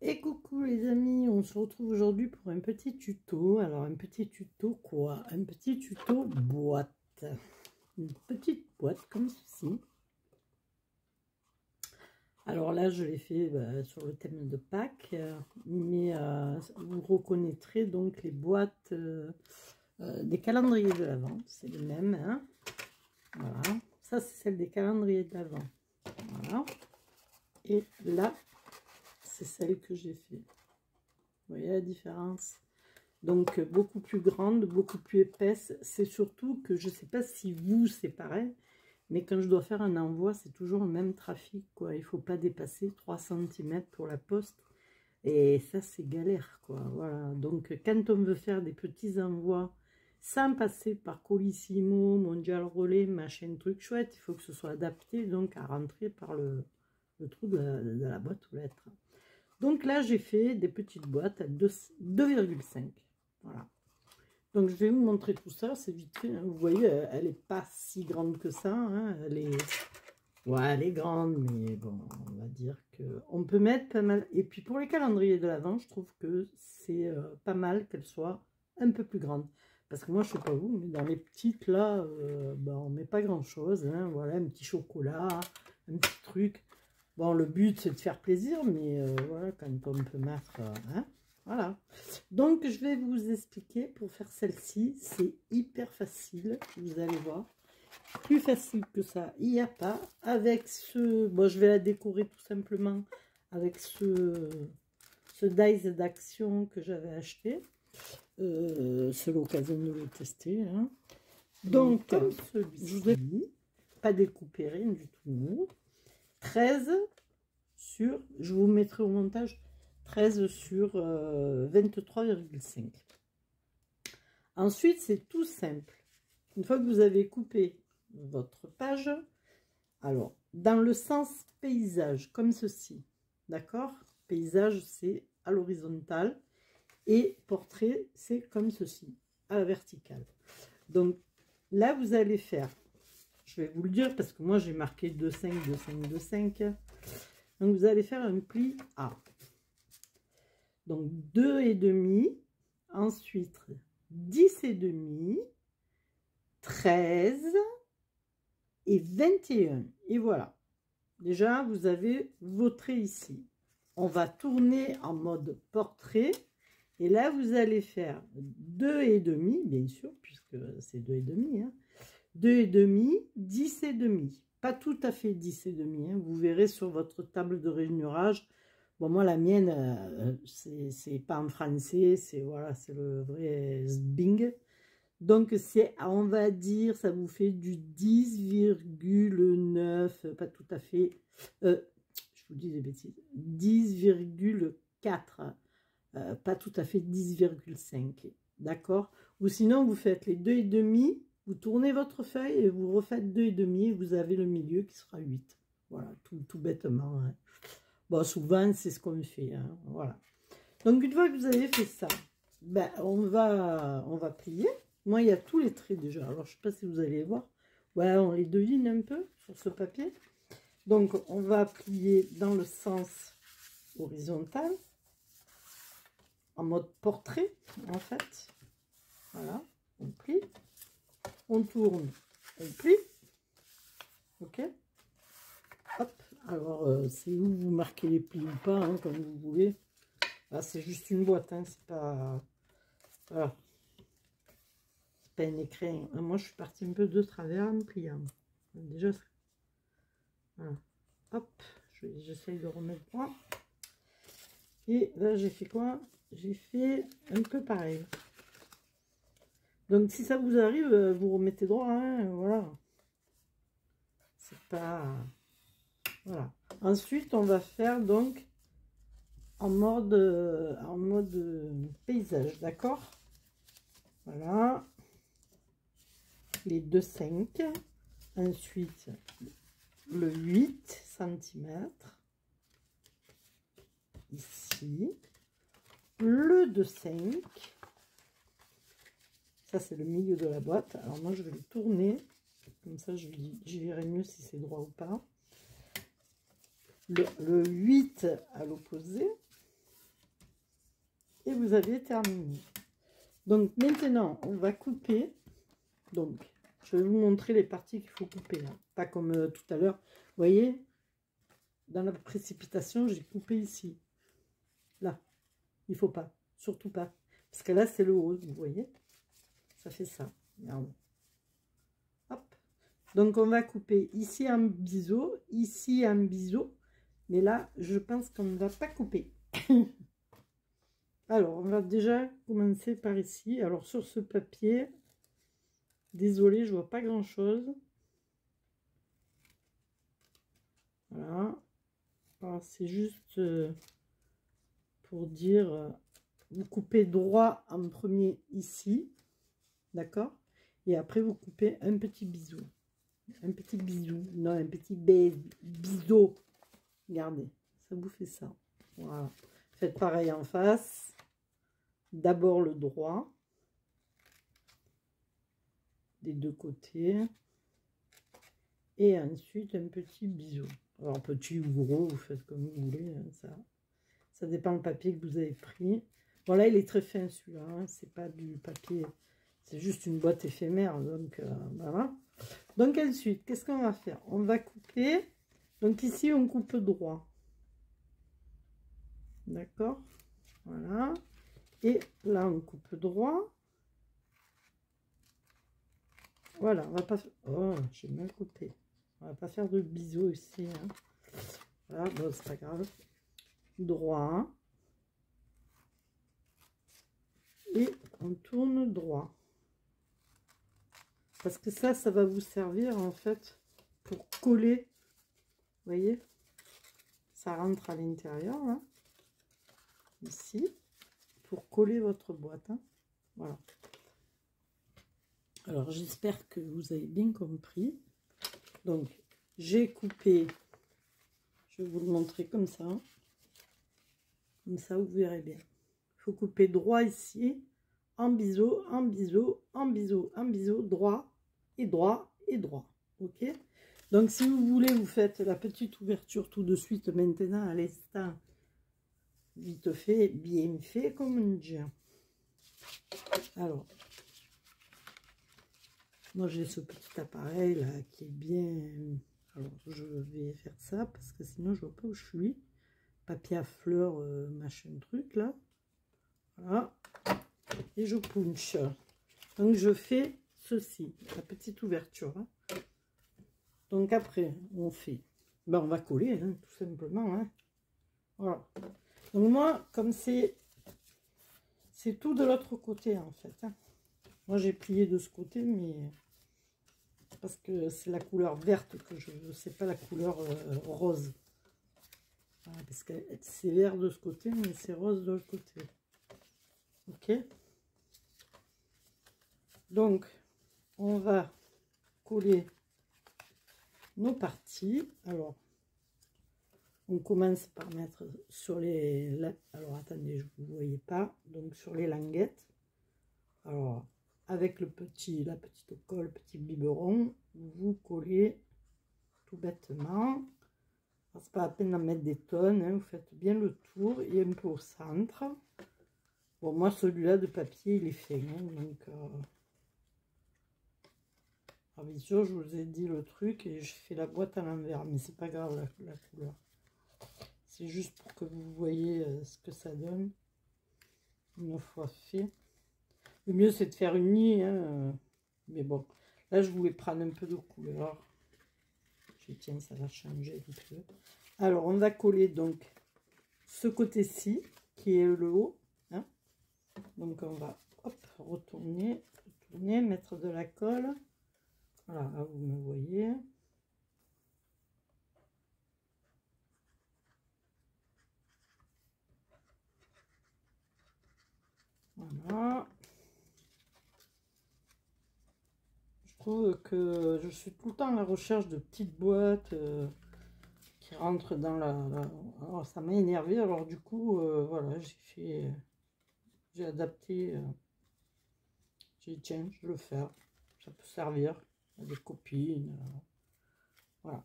Et coucou les amis, on se retrouve aujourd'hui pour un petit tuto. Alors un petit tuto quoi? Un petit tuto boîte. Une petite boîte comme ceci. Alors là je l'ai fait sur le thème de Pâques, mais vous reconnaîtrez donc les boîtes des calendriers de l'Avent. C'est les mêmes, hein. Voilà, ça c'est celle des calendriers de l'Avent. Voilà. Et là c'est celle que j'ai fait. Vous voyez la différence? Donc beaucoup plus grande, beaucoup plus épaisse. C'est surtout que je ne sais pas si vous c'est pareil, mais quand je dois faire un envoi, c'est toujours le même trafic, quoi. Il ne faut pas dépasser 3 cm pour la poste. Et ça, c'est galère, quoi. Voilà. Donc quand on veut faire des petits envois sans passer par Colissimo, Mondial Relais, machin, truc chouette, il faut que ce soit adapté donc à rentrer par le trou de la boîte aux lettres. Donc là, j'ai fait des petites boîtes à 2,5. Voilà. Donc je vais vous montrer tout ça, c'est vite fait. Hein. Vous voyez, elle n'est pas si grande que ça. Hein. Elle est... Ouais, elle est grande, mais bon, on va dire qu'on peut mettre pas mal. Et puis pour les calendriers de l'Avent, je trouve que c'est pas mal qu'elle soit un peu plus grande. Parce que moi, je sais pas vous, mais dans les petites, là, on met pas grand-chose. Hein. Voilà, un petit chocolat, un petit truc. Bon, le but, c'est de faire plaisir, mais voilà, quand on peut mettre... hein, voilà. Donc, je vais vous expliquer pour faire celle-ci. C'est hyper facile, vous allez voir. Plus facile que ça, il n'y a pas. Avec ce... Bon, je vais la décorer tout simplement avec ce dies d'action que j'avais acheté. C'est l'occasion de le tester. Hein. Donc, comme celui-ci, je vous ai dit, pas découpé, rien du tout. 13 sur, je vous mettrai au montage, 13 sur 23,5. Ensuite, c'est tout simple. Une fois que vous avez coupé votre page, alors, dans le sens paysage, comme ceci, d'accord? Paysage, c'est à l'horizontale, et portrait, c'est comme ceci, à la verticale. Donc, là, vous allez faire, je vais vous le dire, parce que moi, j'ai marqué 2,5, 2,5, 2,5. Donc, vous allez faire un pli A. Donc, 2,5. Ensuite, 10,5. 13 et 21. Et voilà. Déjà, vous avez vos traits ici. On va tourner en mode portrait. Et là, vous allez faire 2,5, bien sûr, puisque c'est 2,5. Hein. 2,5, 10,5. Pas tout à fait 10,5. Hein. Vous verrez sur votre table de rainurage. Bon, moi, la mienne, c'est pas en français. C'est voilà, c'est le vrai Bing. Donc, c'est, on va dire, ça vous fait du 10,9. Pas tout à fait. Je vous dis des bêtises. 10,4. Pas tout à fait 10,5. D'accord? Ou sinon, vous faites les 2,5. Vous tournez votre feuille et vous refaites 2,5 et vous avez le milieu qui sera 8. Voilà, tout bêtement. Hein. Bon, souvent, c'est ce qu'on fait. Hein, voilà. Donc, une fois que vous avez fait ça, ben, on va plier. Moi, il y a tous les traits déjà. Alors, je ne sais pas si vous allez voir. Ouais, on les devine un peu sur ce papier. Donc, on va plier dans le sens horizontal, en mode portrait, en fait. Voilà, on plie. On tourne, on plie, ok. Hop, alors c'est où vous marquez les plis ou pas, hein, comme vous voulez. Là, c'est juste une boîte, hein, c'est pas... Voilà. C'est pas un écran. Moi, je suis partie un peu de travers en pliant. Déjà, voilà. Hop, j'essaye de remettre droit. Et là, j'ai fait quoi? J'ai fait un peu pareil. Donc, si ça vous arrive, vous remettez droit, hein, voilà. C'est pas... Voilà. Ensuite, on va faire donc en mode paysage, d'accord? Voilà. Les 2,5. Ensuite, le 8 cm. Ici. Le 2,5. Ça, c'est le milieu de la boîte. Alors, moi, je vais le tourner. Comme ça, je verrai mieux si c'est droit ou pas. Le 8 à l'opposé. et vous avez terminé. Donc maintenant, on va couper. Donc, je vais vous montrer les parties qu'il faut couper. Hein. Pas comme tout à l'heure. Vous voyez, dans la précipitation, j'ai coupé ici. Là, il faut pas. Surtout pas. Parce que là, c'est le haut, vous voyez. Ça fait ça. Regarde. Hop. Donc, on va couper ici un biseau, ici un biseau. Mais là, je pense qu'on ne va pas couper. Alors, on va déjà commencer par ici. Alors, sur ce papier, désolé, je vois pas grand-chose. Voilà. C'est juste pour dire, vous coupez droit en premier ici. D'accord? Et après, vous coupez un petit bisou. Un petit bisou. Non, un petit biseau. Regardez, ça vous fait ça. Voilà. Faites pareil en face. D'abord le droit. Des deux côtés. Et ensuite, un petit bisou. Alors, petit ou gros, vous faites comme vous voulez. Hein, ça dépend le papier que vous avez pris. Voilà, il est très fin celui-là. Hein, c'est pas du papier. C'est juste une boîte éphémère. Donc, voilà. Donc, ensuite, qu'est-ce qu'on va faire? On va couper. Donc, ici, on coupe droit. D'accord? Voilà. Et là, on coupe droit. Voilà, on va pas... Oh, j'ai mal coupé. On va pas faire de bisous ici. Hein. Voilà, bon, c'est pas grave. Droit. Et on tourne droit. Parce que ça va vous servir, en fait, pour coller. Vous voyez? Ça rentre à l'intérieur, là. Ici. Pour coller votre boîte. Hein. Voilà. Alors, j'espère que vous avez bien compris. Donc, j'ai coupé, je vais vous le montrer comme ça. Comme ça, vous verrez bien. Il faut couper droit ici, en biseau, en biseau, en biseau, en biseau, droit et droit et droit. Ok? Donc, si vous voulez, vous faites la petite ouverture tout de suite, maintenant, à l'instant. Vite fait, bien fait, comme on dit. Alors, moi, j'ai ce petit appareil là qui est bien... Alors, je vais faire ça parce que sinon, je vois pas où je suis. Papier à fleurs, machin truc là. Voilà. Et je punch. Donc, je fais ceci, la petite ouverture. Hein. Donc, après, on fait... Ben, on va coller, hein, tout simplement. Hein. Voilà. Donc, moi, comme c'est tout de l'autre côté, en fait. Hein. Moi, j'ai plié de ce côté, mais... parce que c'est la couleur verte que je veux, c'est pas la couleur rose. Voilà, parce que c'est vert de ce côté, mais c'est rose de l'autre côté. Ok. Donc, on va coller nos parties. Alors, on commence par mettre sur les... Alors, attendez, je ne vous voyais pas. Donc, sur les languettes. Alors, avec la petite colle, petit biberon, vous collez tout bêtement. C'est pas la peine d'en mettre des tonnes, hein, vous faites bien le tour et un peu au centre. Bon, moi, celui-là de papier, il est fait. Hein, donc, bien sûr, je vous ai dit le truc et je fais la boîte à l'envers, mais c'est pas grave la couleur. C'est juste pour que vous voyez ce que ça donne une fois fait. Le mieux, c'est de faire une ligne, hein, mais bon, là, je voulais prendre un peu de couleur. Tiens, ça va changer un peu. Alors, on va coller donc ce côté-ci, qui est le haut. Hein. Donc, on va hop, retourner, mettre de la colle. Voilà, là, vous me voyez. Voilà. Je trouve que je suis tout le temps à la recherche de petites boîtes qui rentrent dans la... Alors, ça m'a énervé. Alors, du coup, voilà, j'ai adapté. J'ai dit, tiens, je vais le faire. Ça peut servir à des copines. Voilà.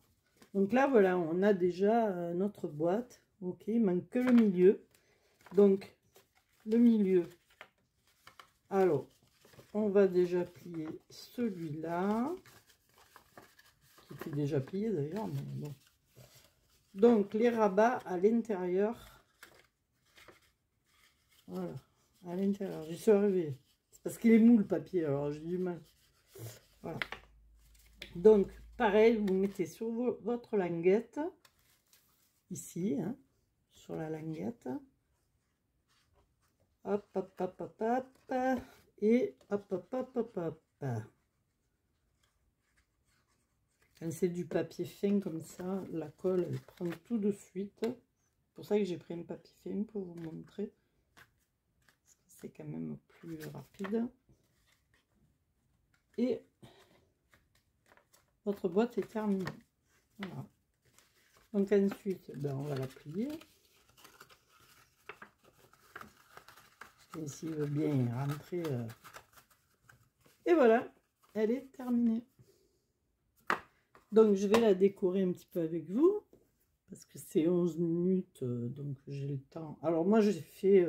Donc là, voilà, on a déjà notre boîte. Ok, il manque que le milieu. Donc, le milieu. Alors, on va déjà plier celui-là, qui était déjà plié d'ailleurs, mais bon. Donc, les rabats à l'intérieur. Voilà, à l'intérieur. J'y suis arrivée. C'est parce qu'il est mou le papier, alors j'ai du mal. Voilà. Donc, pareil, vous mettez sur votre languette, ici, hein, sur la languette. Hop, hop, hop, hop, hop. Et hop, hop, hop, hop, hop. Quand c'est du papier fin comme ça, la colle, elle prend tout de suite. C'est pour ça que j'ai pris un papier fin pour vous montrer. C'est quand même plus rapide. Et votre boîte est terminée. Voilà. Donc ensuite, ben, on va la plier. Et s'il veut bien rentrer. Et voilà, elle est terminée. Donc je vais la décorer un petit peu avec vous. Parce que c'est 11 minutes, donc j'ai le temps. Alors moi j'ai fait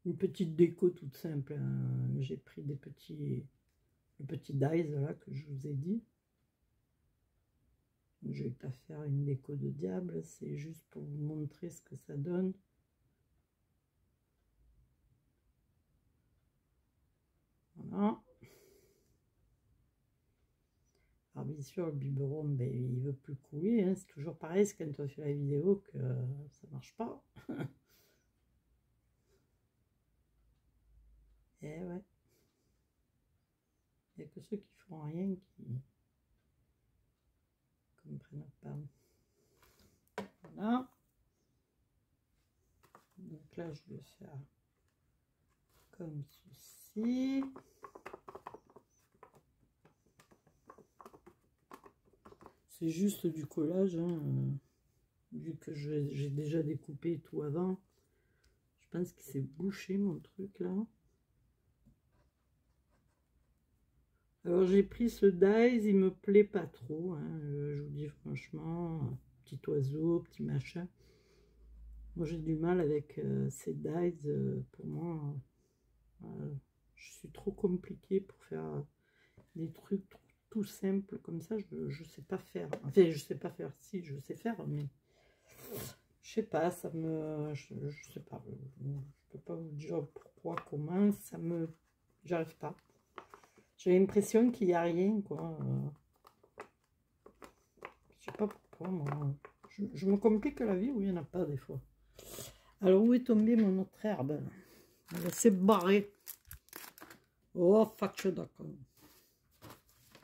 une petite déco toute simple. Hein. J'ai pris le petit dies là que je vous ai dit. Je vais pas faire une déco de diable, c'est juste pour vous montrer ce que ça donne. Voilà. Alors bien sûr le biberon, ben, il veut plus couler, hein. C'est toujours pareil, c'est quand on fait la vidéo que ça marche pas. Et ouais. Il n'y a que ceux qui font rien qui comprennent pas. Voilà. Donc là, je vais faire comme ceci. C'est juste du collage, hein, vu que j'ai déjà découpé tout avant. Je pense que c'est bouché mon truc là. Alors j'ai pris ce dies, il me plaît pas trop, hein, je vous dis franchement, petit oiseau, petit machin. Moi j'ai du mal avec ces dies, pour moi, je suis trop compliquée pour faire des trucs tout simples comme ça, je sais pas faire. Enfin je sais pas faire, si je sais faire, mais je sais pas, ça me, je sais pas, je peux pas vous dire pourquoi, comment, ça me, j'arrive pas. J'ai l'impression qu'il n'y a rien, quoi. Je sais pas pourquoi, moi. Je me complique la vie où il n'y en a pas, des fois. Alors, où est tombée mon autre herbe? Elle s'est barrée. Oh, fuck, d'accord.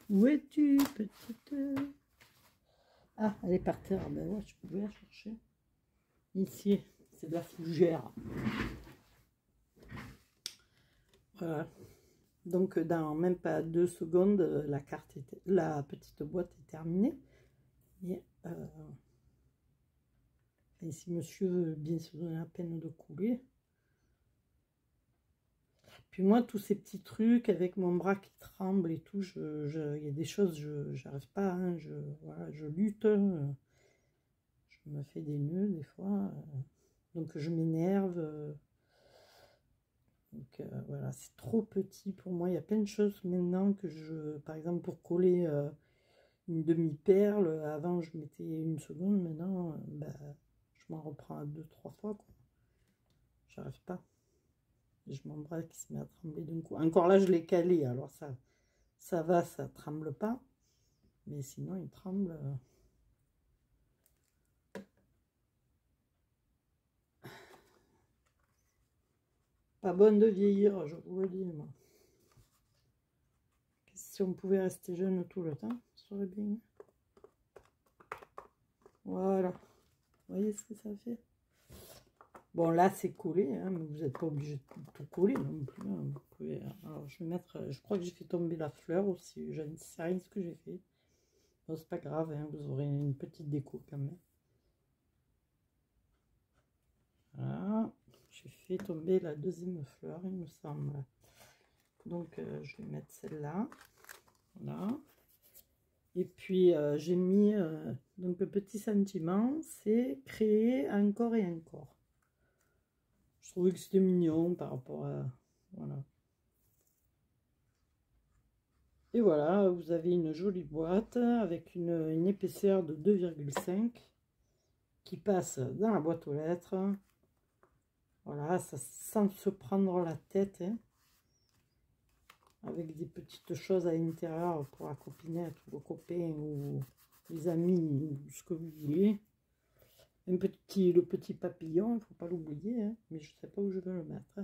Où es-tu, petite? Ah, elle est par terre. Ben ouais, je pouvais la chercher. Ici, c'est de la fougère. Voilà. Donc, dans même pas 2 secondes, la petite boîte est terminée. Et, si monsieur veut bien se donner la peine de couler. Puis moi, tous ces petits trucs avec mon bras qui tremble et tout, il y a des choses, je n'arrive pas, hein, voilà, je lutte, je me fais des nœuds des fois, donc je m'énerve. Donc voilà, c'est trop petit pour moi. Il y a plein de choses maintenant que par exemple pour coller une demi-perle, avant je mettais 1 seconde, maintenant bah, je m'en reprends à 2-3 fois, quoi. J'arrive pas. J'ai mon bras qui se met à trembler d'un coup. Encore là, je l'ai calé, alors ça va, ça tremble pas. Mais sinon, il tremble. Pas bonne de vieillir, je vous le dis, moi. Si on pouvait rester jeune tout le temps, ça serait bien. Voilà. Vous voyez ce que ça fait? Bon, là, c'est collé, hein, mais vous n'êtes pas obligé de tout coller non plus. Hein. Vous pouvez, alors, je vais mettre... Je crois que j'ai fait tomber la fleur aussi. Je ne sais rien ce que j'ai fait. Bon, c'est pas grave, hein, vous aurez une petite déco quand même. Voilà. J'ai fait tomber la 2e fleur, il me semble. Donc, je vais mettre celle-là. Voilà. Et puis, j'ai mis... donc, le petit sentiment, c'est créer encore et encore. Je trouvais que c'était mignon par rapport à... Voilà. Et voilà, vous avez une jolie boîte avec une épaisseur de 2,5 qui passe dans la boîte aux lettres. Voilà, ça sans se prendre la tête, hein, avec des petites choses à l'intérieur pour la copinette ou le copain ou les amis ou ce que vous voulez. Le petit papillon, il ne faut pas l'oublier, hein, mais je ne sais pas où je vais le mettre.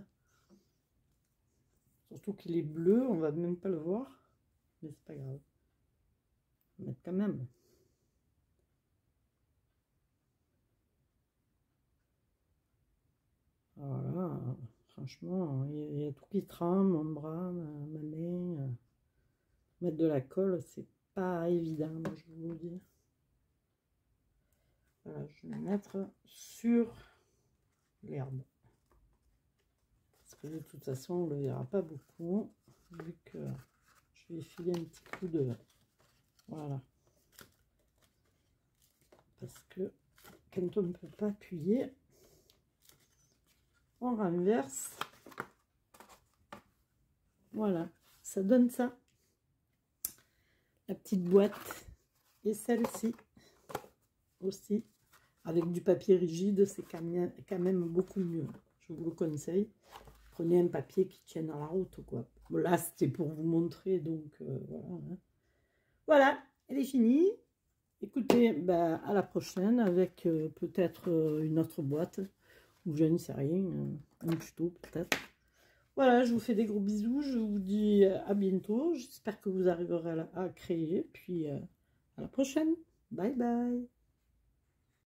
Surtout qu'il est bleu, on va même pas le voir, mais c'est pas grave. On va mettre quand même. Voilà, franchement, il y a tout qui tremble, mon bras, ma main. Mettre de la colle, c'est pas évident, moi, je vous le dis. Voilà, je vais mettre sur l'herbe. Parce que de toute façon, on ne le verra pas beaucoup, vu que je vais filer un petit coup de... Voilà. Parce que quand on ne peut pas appuyer, on renverse. Voilà, ça donne ça. La petite boîte et celle-ci aussi. Avec du papier rigide, c'est quand même beaucoup mieux. Je vous le conseille. Prenez un papier qui tienne à la route, quoi. Bon, là, c'était pour vous montrer, donc voilà. Hein. Voilà, elle est finie. Écoutez, ben, à la prochaine avec peut-être une autre boîte, ou je ne sais rien, un tuto peut-être. Voilà, je vous fais des gros bisous, je vous dis à bientôt. J'espère que vous arriverez à créer, puis à la prochaine. Bye bye.